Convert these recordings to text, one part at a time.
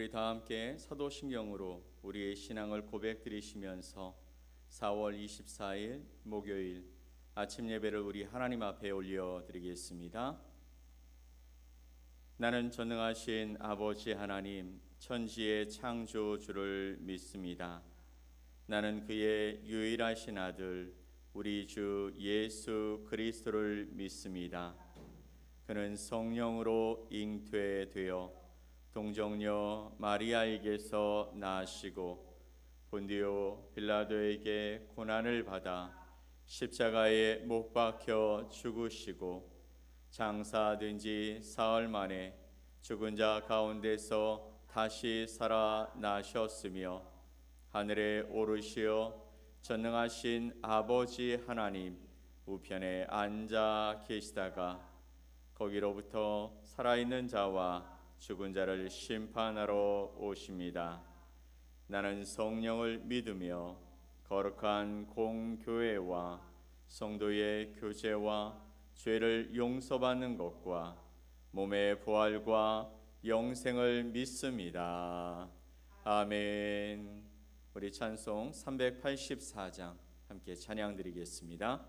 우리 다 함께 사도신경으로 우리의 신앙을 고백드리시면서 4월 24일 목요일 아침 예배를 우리 하나님 앞에 올려드리겠습니다. 나는 전능하신 아버지 하나님 천지의 창조주를 믿습니다. 나는 그의 유일하신 아들 우리 주 예수 그리스도를 믿습니다. 그는 성령으로 잉태되어 동정녀 마리아에게서 나시고 본디오 빌라도에게 고난을 받아 십자가에 못 박혀 죽으시고 장사된 지 사흘 만에 죽은 자 가운데서 다시 살아나셨으며 하늘에 오르시어 전능하신 아버지 하나님 우편에 앉아 계시다가 거기로부터 살아있는 자와 죽은 자를 심판하러 오십니다. 나는 성령을 믿으며 거룩한 공교회와 성도의 교제와 죄를 용서받는 것과 몸의 부활과 영생을 믿습니다. 아멘. 우리 찬송 384장 함께 찬양 드리겠습니다.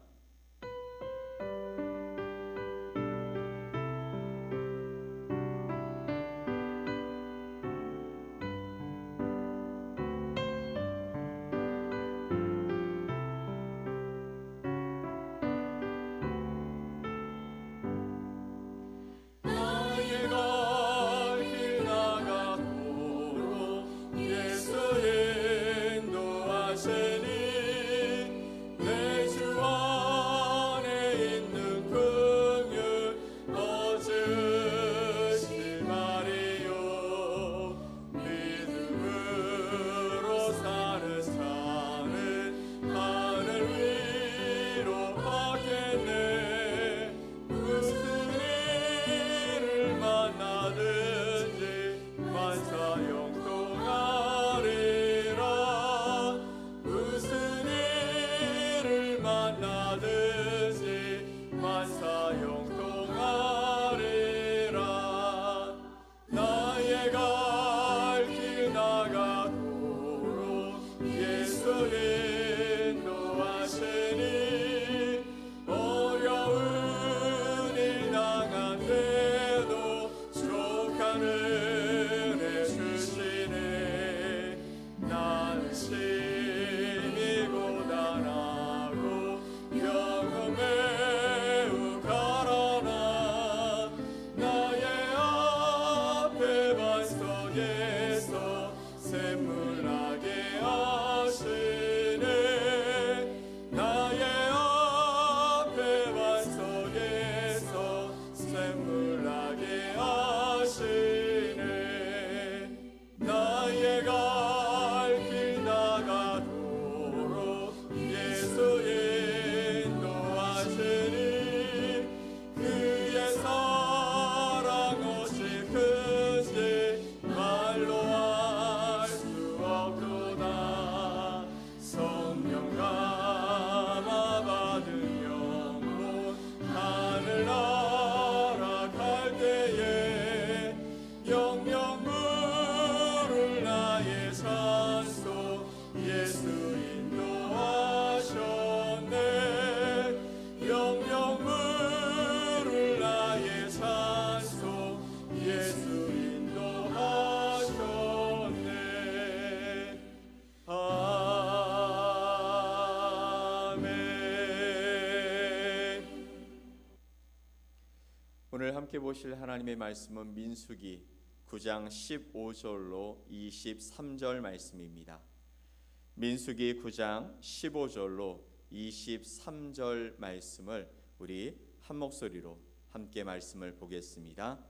오늘 함께 보실 하나님의 말씀은 민수기 9장 15절로 23절 말씀입니다. 민수기 9장 15절로 23절 말씀을 우리 한 목소리로 함께 말씀을 보겠습니다.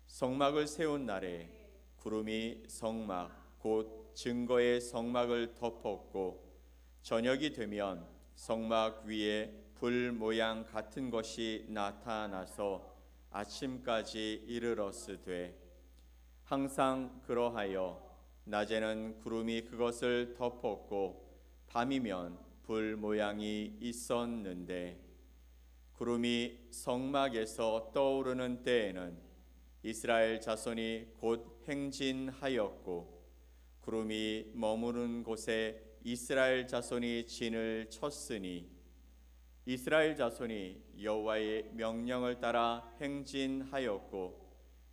성막을 세운 날에 구름이 성막 곧 증거의 성막을 덮었고 저녁이 되면 성막 위에 불 모양 같은 것이 나타나서 아침까지 이르렀으되 항상 그러하여 낮에는 구름이 그것을 덮었고 밤이면 불 모양이 있었는데 구름이 성막에서 떠오르는 때에는 이스라엘 자손이 곧 행진하였고 구름이 머무는 곳에 이스라엘 자손이 진을 쳤으니 이스라엘 자손이 여호와의 명령을 따라 행진하였고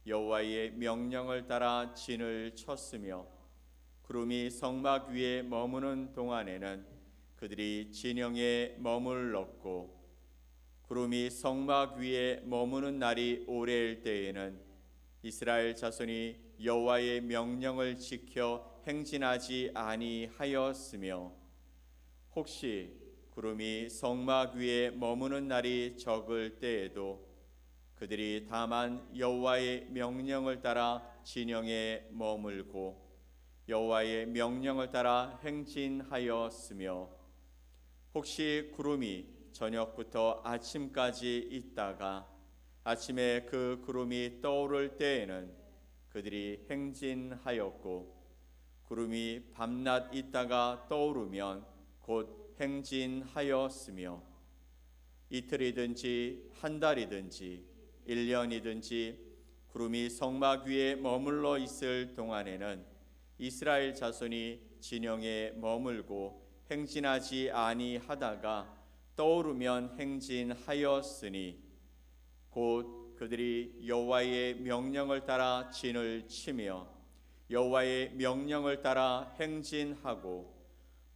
여호와의 명령을 따라 진을 쳤으며 구름이 성막 위에 머무는 동안에는 그들이 진영에 머물렀고 구름이 성막 위에 머무는 날이 오래일 때에는 이스라엘 자손이 여호와의 명령을 지켜 행진하지 아니하였으며 혹시 구름이 성막 위에 머무는 날이 적을 때에도 그들이 다만 여호와의 명령을 따라 진영에 머물고 여호와의 명령을 따라 행진하였으며 혹시 구름이 저녁부터 아침까지 있다가 아침에 그 구름이 떠오를 때에는 그들이 행진하였고 구름이 밤낮 있다가 떠오르면 곧 행진하였으며 이틀이든지 한 달이든지 1년이든지 구름이 성막 위에 머물러 있을 동안에는 이스라엘 자손이 진영에 머물고 행진하지 아니하다가 떠오르면 행진하였으니 곧 그들이 여호와의 명령을 따라 진을 치며 여호와의 명령을 따라 행진하고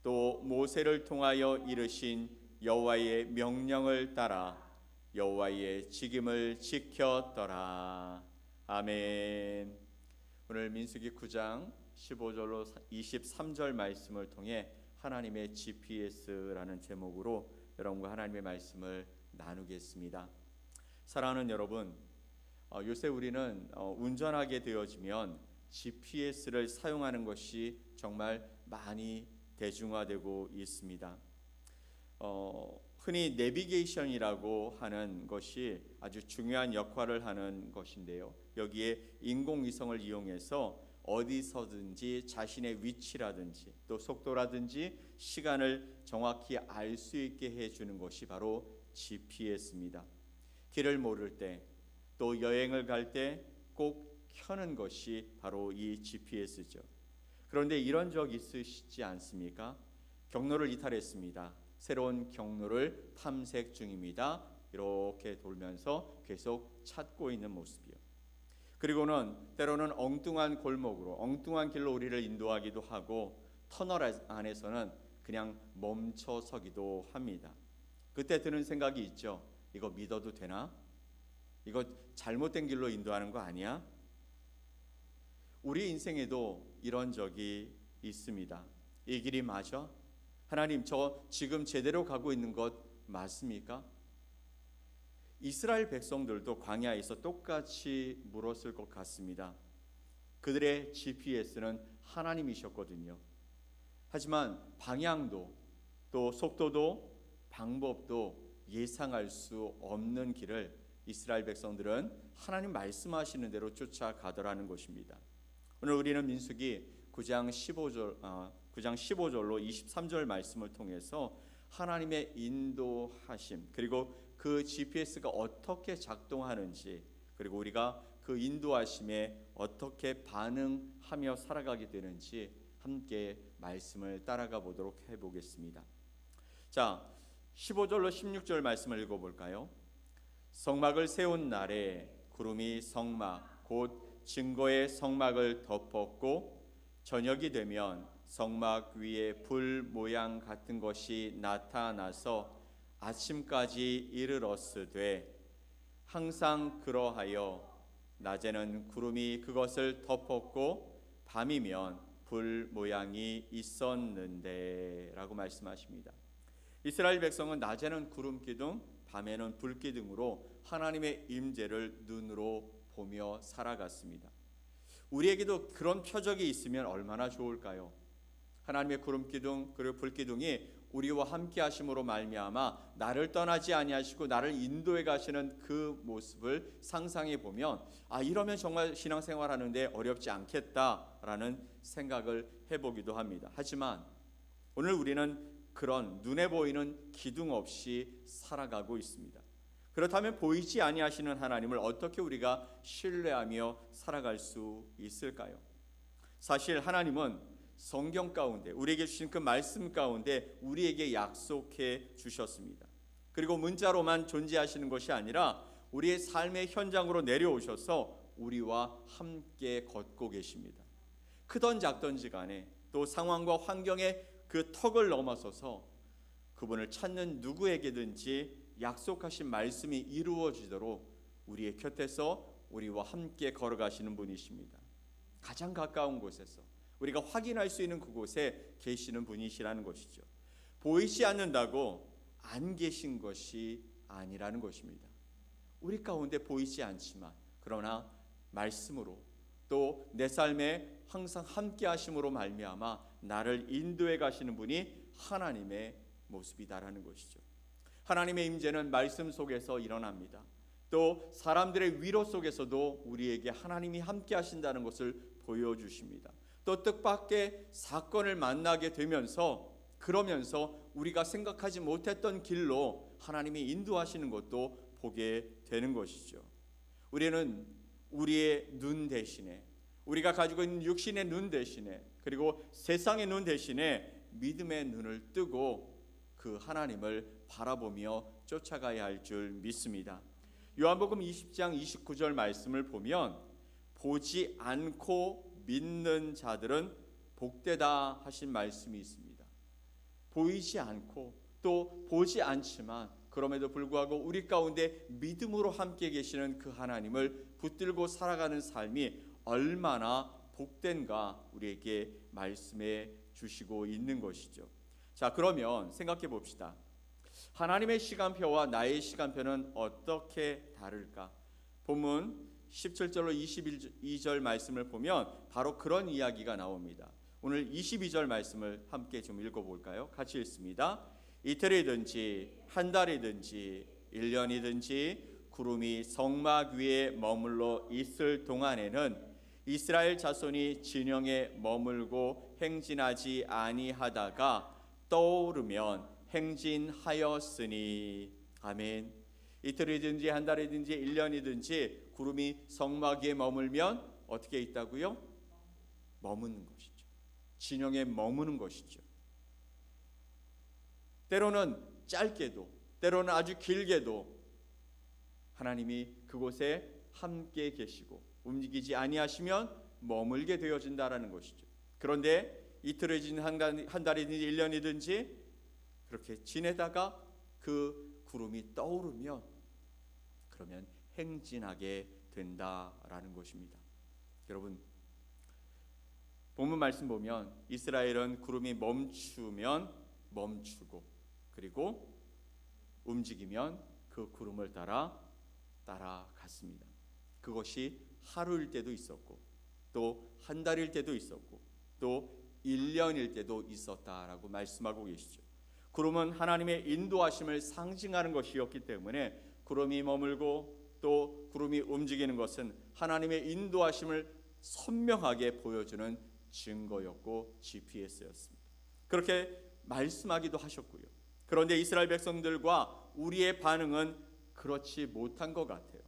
또 모세를 통하여 이르신 여호와의 명령을 따라 여호와의 직임을 지켰더라. 아멘. 오늘 민수기 9장 15절로 23절 말씀을 통해 하나님의 GPS라는 제목으로 여러분과 하나님의 말씀을 나누겠습니다. 사랑하는 여러분, 요새 우리는 운전하게 되어지면 GPS를 사용하는 것이 정말 많이 대중화되고 있습니다. 흔히 내비게이션이라고 하는 것이 아주 중요한 역할을 하는 것인데요. 여기에 인공위성을 이용해서 어디서든지 자신의 위치라든지 또 속도라든지 시간을 정확히 알 수 있게 해주는 것이 바로 GPS입니다. 길을 모를 때 또 여행을 갈 때 꼭 켜는 것이 바로 이 GPS죠. 그런데 이런 적 있으시지 않습니까? 경로를 이탈했습니다. 새로운 경로를 탐색 중입니다. 이렇게 돌면서 계속 찾고 있는 모습이요. 그리고는 때로는 엉뚱한 골목으로 엉뚱한 길로 우리를 인도하기도 하고 터널 안에서는 그냥 멈춰서기도 합니다. 그때 드는 생각이 있죠. 이거 믿어도 되나? 이거 잘못된 길로 인도하는 거 아니야? 우리 인생에도 이런 적이 있습니다. 이 길이 맞아? 하나님, 저 지금 제대로 가고 있는 것 맞습니까? 이스라엘 백성들도 광야에서 똑같이 물었을 것 같습니다. 그들의 GPS는 하나님이셨거든요. 하지만 방향도 또 속도도 방법도 예상할 수 없는 길을 이스라엘 백성들은 하나님 말씀하시는 대로 쫓아가더라는 것입니다. 오늘 우리는 민수기 9장 15절로 23절 말씀을 통해서 하나님의 인도하심 그리고 그 GPS가 어떻게 작동하는지 그리고 우리가 그 인도하심에 어떻게 반응하며 살아가게 되는지 함께 말씀을 따라가 보도록 해보겠습니다. 자, 15절로 16절 말씀을 읽어볼까요? 성막을 세운 날에 구름이 성막 곧 증거의 성막을 덮었고 저녁이 되면 성막 위에 불 모양 같은 것이 나타나서 아침까지 이르렀으되 항상 그러하여 낮에는 구름이 그것을 덮었고 밤이면 불 모양이 있었는데 라고 말씀하십니다. 이스라엘 백성은 낮에는 구름 기둥 밤에는 불 기둥으로 하나님의 임재를 눈으로 보며 살아갔습니다. 우리에게도 그런 표적이 있으면 얼마나 좋을까요? 하나님의 구름 기둥 그리고 불 기둥이 우리와 함께 하심으로 말미암아 나를 떠나지 아니하시고 나를 인도해 가시는 그 모습을 상상해 보면 이러면 정말 신앙생활 하는데 어렵지 않겠다라는 생각을 해보기도 합니다. 하지만 오늘 우리는 그런 눈에 보이는 기둥 없이 살아가고 있습니다. 그렇다면 보이지 아니하시는 하나님을 어떻게 우리가 신뢰하며 살아갈 수 있을까요? 사실 하나님은 성경 가운데 우리에게 주신 그 말씀 가운데 우리에게 약속해 주셨습니다. 그리고 문자로만 존재하시는 것이 아니라 우리의 삶의 현장으로 내려오셔서 우리와 함께 걷고 계십니다. 크던 작던지 간에 또 상황과 환경의 그 턱을 넘어서서 그분을 찾는 누구에게든지 약속하신 말씀이 이루어지도록 우리의 곁에서 우리와 함께 걸어가시는 분이십니다. 가장 가까운 곳에서 우리가 확인할 수 있는 그곳에 계시는 분이시라는 것이죠. 보이지 않는다고 안 계신 것이 아니라는 것입니다. 우리 가운데 보이지 않지만 그러나 말씀으로 또 내 삶에 항상 함께 하심으로 말미암아 나를 인도해 가시는 분이 하나님의 모습이다라는 것이죠. 하나님의 임재는 말씀 속에서 일어납니다. 또 사람들의 위로 속에서도 우리에게 하나님이 함께 하신다는 것을 보여주십니다. 또 뜻밖의 사건을 만나게 되면서 그러면서 우리가 생각하지 못했던 길로 하나님이 인도하시는 것도 보게 되는 것이죠. 우리는 우리의 눈 대신에 우리가 가지고 있는 육신의 눈 대신에 그리고 세상의 눈 대신에 믿음의 눈을 뜨고 그 하나님을 바라보며 쫓아가야 할 줄 믿습니다. 요한복음 20장 29절 말씀을 보면 보지 않고 믿는 자들은 복되다 하신 말씀이 있습니다. 보이지 않고 또 보지 않지만 그럼에도 불구하고 우리 가운데 믿음으로 함께 계시는 그 하나님을 붙들고 살아가는 삶이 얼마나 복된가 우리에게 말씀해 주시고 있는 것이죠. 자, 그러면 생각해 봅시다. 하나님의 시간표와 나의 시간표는 어떻게 다를까? 본문 17절로 22절 말씀을 보면 바로 그런 이야기가 나옵니다. 오늘 22절 말씀을 함께 좀 읽어볼까요? 같이 읽습니다. 이틀이든지 한 달이든지 1년이든지 구름이 성막 위에 머물러 있을 동안에는 이스라엘 자손이 진영에 머물고 행진하지 아니하다가 떠오르면 행진하였으니. 아멘. 이틀이든지 한 달이든지 1년이든지 구름이 성막 위에 머물면 어떻게 있다고요? 머무는 것이죠. 진영에 머무는 것이죠. 때로는 짧게도 때로는 아주 길게도 하나님이 그곳에 함께 계시고 움직이지 아니하시면 머물게 되어진다라는 것이죠. 그런데 이틀이든지 한 달이든지 1년이든지 그렇게 지내다가 그 구름이 떠오르면 그러면 행진하게 된다라는 것입니다. 여러분, 본문 말씀 보면 이스라엘은 구름이 멈추면 멈추고 그리고 움직이면 그 구름을 따라갔습니다. 그것이 하루일 때도 있었고 또 한 달일 때도 있었고 또 1년일 때도 있었다라고 말씀하고 계시죠. 구름은 하나님의 인도하심을 상징하는 것이었기 때문에 구름이 머물고 또 구름이 움직이는 것은 하나님의 인도하심을 선명하게 보여주는 증거였고 GPS였습니다. 그렇게 말씀하기도 하셨고요. 그런데 이스라엘 백성들과 우리의 반응은 그렇지 못한 것 같아요.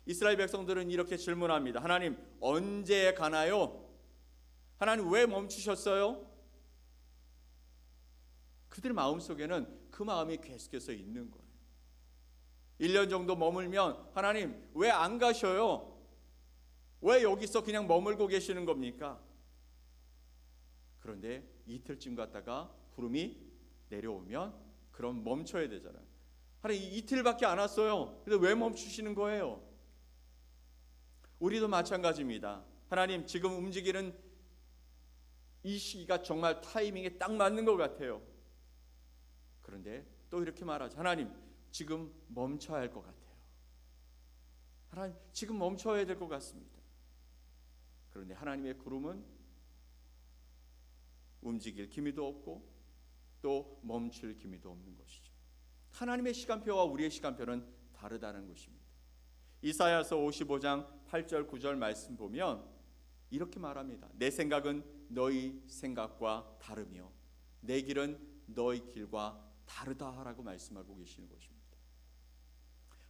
이스라엘 백성들은 이렇게 질문합니다. 하나님, 언제 가나요? 하나님, 왜 멈추셨어요? 그들 마음속에는 그 마음이 계속해서 있는 거예요. 1년 정도 머물면 하나님, 왜 안 가셔요? 왜 여기서 그냥 머물고 계시는 겁니까? 그런데 이틀쯤 갔다가 구름이 내려오면 그럼 멈춰야 되잖아요. 하나님, 이틀밖에 안 왔어요. 근데 왜 멈추시는 거예요? 우리도 마찬가지입니다. 하나님, 지금 움직이는 이 시기가 정말 타이밍에 딱 맞는 것 같아요. 그런데 또 이렇게 말하죠. 하나님, 지금 멈춰야 할 것 같아요. 하나님, 지금 멈춰야 될 것 같습니다. 그런데 하나님의 구름은 움직일 기미도 없고 또 멈출 기미도 없는 것이죠. 하나님의 시간표와 우리의 시간표는 다르다는 것입니다. 이사야서 55장 8절 9절 말씀 보면 이렇게 말합니다. 내 생각은 너희 생각과 다르며 내 길은 너희 길과 다르다라고 말씀하고 계시는 것입니다.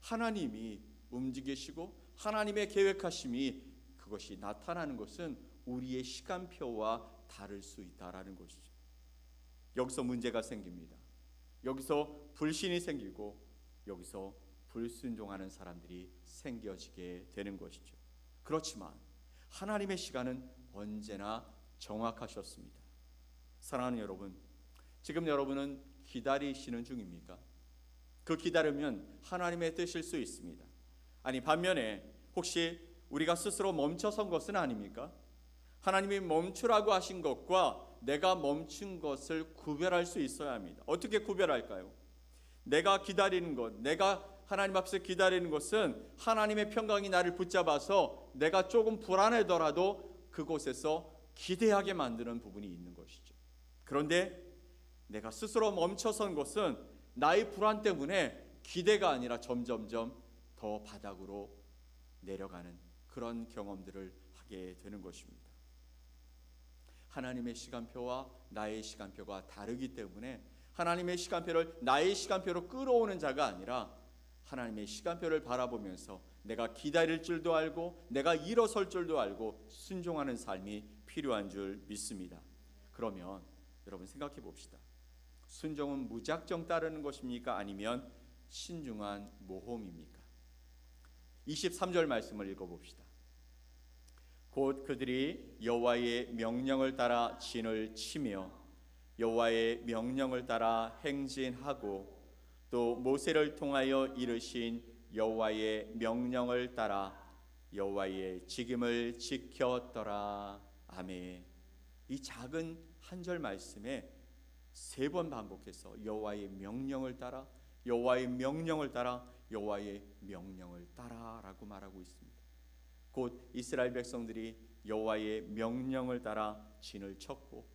하나님이 움직이시고 하나님의 계획하심이 그것이 나타나는 것은 우리의 시간표와 다를 수 있다라는 것이죠. 여기서 문제가 생깁니다. 여기서 불신이 생기고 여기서 불순종하는 사람들이 생겨지게 되는 것이죠. 그렇지만 하나님의 시간은 언제나 정확하셨습니다. 사랑하는 여러분, 지금 여러분은 기다리시는 중입니까? 그 기다리면 하나님의 뜻일 수 있습니다. 아니, 반면에 혹시 우리가 스스로 멈춰선 것은 아닙니까? 하나님이 멈추라고 하신 것과 내가 멈춘 것을 구별할 수 있어야 합니다. 어떻게 구별할까요? 내가 기다리는 것, 내가 하나님 앞에서 기다리는 것은 하나님의 평강이 나를 붙잡아서 내가 조금 불안하더라도 그곳에서 기대하게 만드는 부분이 있는 것이죠. 그런데 내가 스스로 멈춰선 것은 나의 불안 때문에 기대가 아니라 점점점 더 바닥으로 내려가는 그런 경험들을 하게 되는 것입니다. 하나님의 시간표와 나의 시간표가 다르기 때문에 하나님의 시간표를 나의 시간표로 끌어오는 자가 아니라 하나님의 시간표를 바라보면서 내가 기다릴 줄도 알고 내가 일어설 줄도 알고 순종하는 삶이 필요한 줄 믿습니다. 그러면 여러분 생각해 봅시다. 순종은 무작정 따르는 것입니까? 아니면 신중한 모험입니까? 23절 말씀을 읽어봅시다. 곧 그들이 여호와의 명령을 따라 진을 치며 여호와의 명령을 따라 행진하고 또 모세를 통하여 이르신 여호와의 명령을 따라 여호와의 직임을 지켰더라. 아멘. 이 작은 한 절 말씀에 3번 반복해서 여호와의 명령을 따라 여호와의 명령을 따라 여호와의 명령을 따라라고 말하고 있습니다. 곧 이스라엘 백성들이 여호와의 명령을 따라 진을 쳤고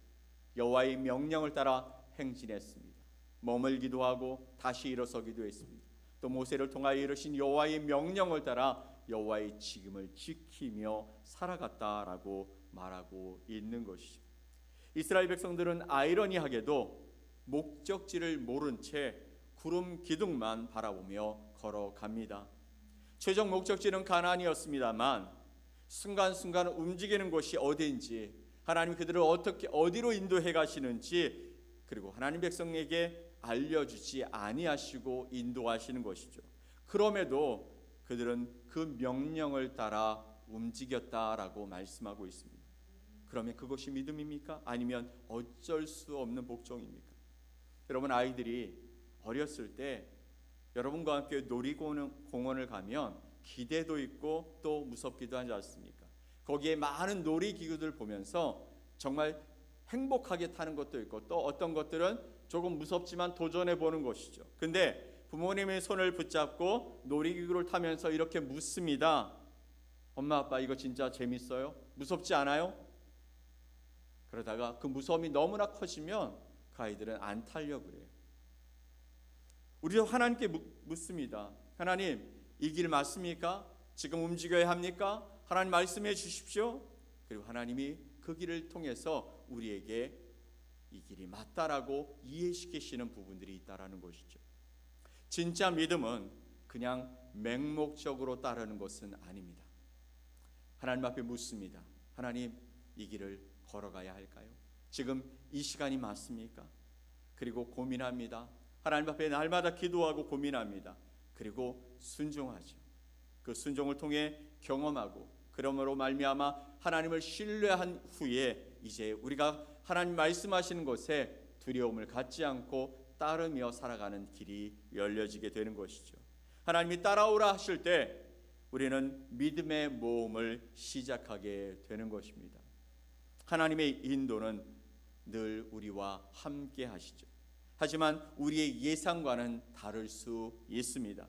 여호와의 명령을 따라 행진했습니다. 머물기도 하고 다시 일어서기도 했습니다. 또 모세를 통하여 이르신 여호와의 명령을 따라 여호와의 직임을 지키며 살아갔다라고 말하고 있는 것이죠. 이스라엘 백성들은 아이러니하게도 목적지를 모른 채 구름 기둥만 바라보며 걸어갑니다. 최종 목적지는 가나안이었습니다만 순간순간 움직이는 곳이 어디인지 하나님 그들을 어디로 인도해 가시는지 그리고 하나님 백성에게 알려주지 아니하시고 인도하시는 것이죠. 그럼에도 그들은 그 명령을 따라 움직였다라고 말씀하고 있습니다. 그러면 그것이 믿음입니까? 아니면 어쩔 수 없는 복종입니까? 여러분, 아이들이 어렸을 때 여러분과 함께 놀이공원을 가면 기대도 있고 또 무섭기도 하지 않습니까? 거기에 많은 놀이기구들 보면서 정말 행복하게 타는 것도 있고 또 어떤 것들은 조금 무섭지만 도전해 보는 것이죠. 근데 부모님의 손을 붙잡고 놀이기구를 타면서 이렇게 묻습니다. 엄마 아빠 이거 진짜 재밌어요? 무섭지 않아요? 그러다가 그 무서움이 너무나 커지면 그 아이들은 안 타려고 그래요. 우리도 하나님께 묻습니다. 하나님, 이 길 맞습니까? 지금 움직여야 합니까? 하나님 말씀해 주십시오. 그리고 하나님이 그 길을 통해서 우리에게 이 길이 맞다라고 이해시키시는 부분들이 있다라는 것이죠. 진짜 믿음은 그냥 맹목적으로 따르는 것은 아닙니다. 하나님 앞에 묻습니다. 하나님, 이 길을 걸어가야 할까요? 지금 이 시간이 맞습니까? 그리고 고민합니다. 하나님 앞에 날마다 기도하고 고민합니다. 그리고 순종하죠. 그 순종을 통해 경험하고 그러므로 말미암아 하나님을 신뢰한 후에 이제 우리가 하나님 말씀하시는 것에 두려움을 갖지 않고 따르며 살아가는 길이 열려지게 되는 것이죠. 하나님이 따라오라 하실 때 우리는 믿음의 모험을 시작하게 되는 것입니다. 하나님의 인도는 늘 우리와 함께 하시죠. 하지만 우리의 예상과는 다를 수 있습니다.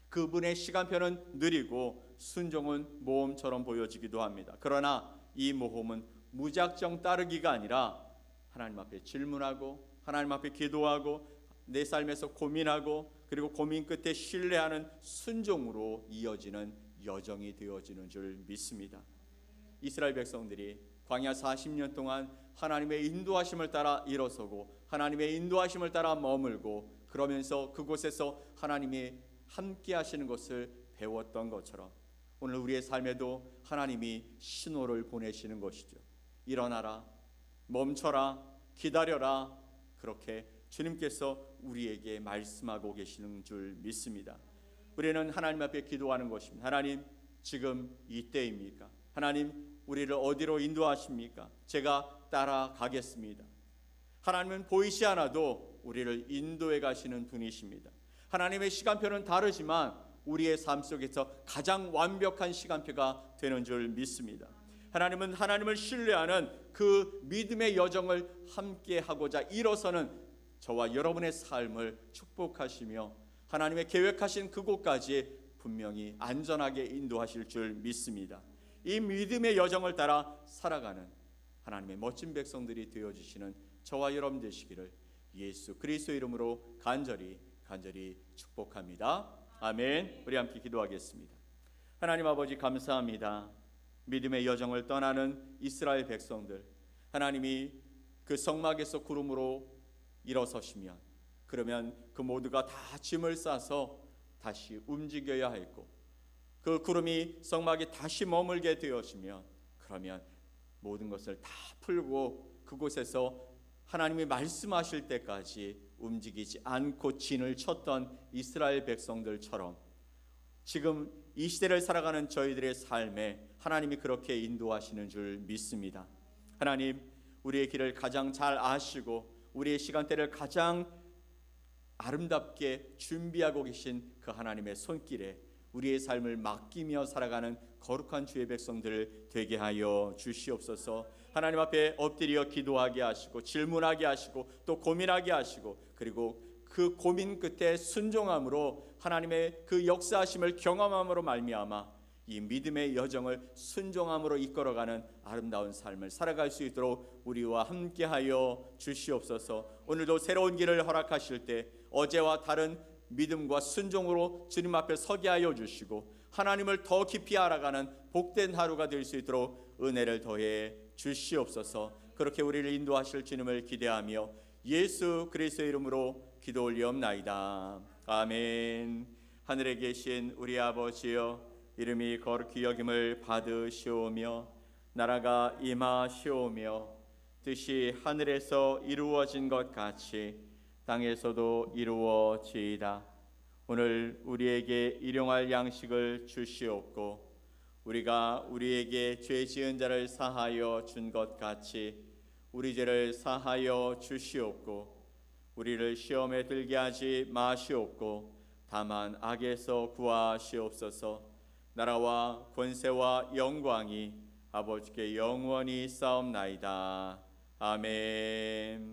그분의 시간표는 느리고 순종은 모험처럼 보여지기도 합니다. 그러나 이 모험은 무작정 따르기가 아니라 하나님 앞에 질문하고 하나님 앞에 기도하고 내 삶에서 고민하고 그리고 고민 끝에 신뢰하는 순종으로 이어지는 여정이 되어지는 줄 믿습니다. 이스라엘 백성들이 광야 40년 동안 하나님의 인도하심을 따라 일어서고 하나님의 인도하심을 따라 머물고 그러면서 그곳에서 하나님의 함께 하시는 것을 배웠던 것처럼 오늘 우리의 삶에도 하나님이 신호를 보내시는 것이죠. 일어나라, 멈춰라, 기다려라. 그렇게 주님께서 우리에게 말씀하고 계시는 줄 믿습니다. 우리는 하나님 앞에 기도하는 것입니다. 하나님, 지금 이때입니까? 하나님, 우리를 어디로 인도하십니까? 제가 따라가겠습니다. 하나님은 보이지 않아도 우리를 인도해 가시는 분이십니다. 하나님의 시간표는 다르지만 우리의 삶 속에서 가장 완벽한 시간표가 되는 줄 믿습니다. 하나님은 하나님을 신뢰하는 그 믿음의 여정을 함께 하고자 일어서는 저와 여러분의 삶을 축복하시며 하나님의 계획하신 그곳까지 분명히 안전하게 인도하실 줄 믿습니다. 이 믿음의 여정을 따라 살아가는 하나님의 멋진 백성들이 되어주시는 저와 여러분 되시기를 예수 그리스도의 이름으로 간절히 축복합니다. 아멘. 우리 함께 기도하겠습니다. 하나님 아버지, 감사합니다. 믿음의 여정을 떠나는 이스라엘 백성들, 하나님이 그 성막에서 구름으로 일어서시면 그러면 그 모두가 다 짐을 싸서 다시 움직여야 했고 그 구름이 성막에 다시 머물게 되어지면 그러면 모든 것을 다 풀고 그곳에서 하나님이 말씀하실 때까지 움직이지 않고 진을 쳤던 이스라엘 백성들처럼 지금 이 시대를 살아가는 저희들의 삶에 하나님이 그렇게 인도하시는 줄 믿습니다. 하나님, 우리의 길을 가장 잘 아시고 우리의 시간대를 가장 아름답게 준비하고 계신 그 하나님의 손길에 우리의 삶을 맡기며 살아가는 거룩한 주의 백성들 되게 하여 주시옵소서. 하나님 앞에 엎드려 기도하게 하시고 질문하게 하시고 또 고민하게 하시고 그리고 그 고민 끝에 순종함으로 하나님의 그 역사하심을 경험함으로 말미암아 이 믿음의 여정을 순종함으로 이끌어가는 아름다운 삶을 살아갈 수 있도록 우리와 함께하여 주시옵소서. 오늘도 새로운 길을 허락하실 때 어제와 다른 믿음과 순종으로 주님 앞에 서게 하여 주시고 하나님을 더 깊이 알아가는 복된 하루가 될 수 있도록 은혜를 더해 주시옵소서. 그렇게 우리를 인도하실 주님을 기대하며 예수 그리스도의 이름으로 기도 올리옵나이다. 아멘. 하늘에 계신 우리 아버지여, 이름이 거룩히 여김을 받으시오며 나라가 임하시오며 뜻이 하늘에서 이루어진 것 같이 땅에서도 이루어지이다. 오늘 우리에게 일용할 양식을 주시옵고 우리가 우리에게 죄 지은 자를 사하여 준 것 같이 우리 죄를 사하여 주시옵고 우리를 시험에 들게 하지 마시옵고 다만 악에서 구하시옵소서. 나라와 권세와 영광이 아버지께 영원히 싸움나이다. 아멘.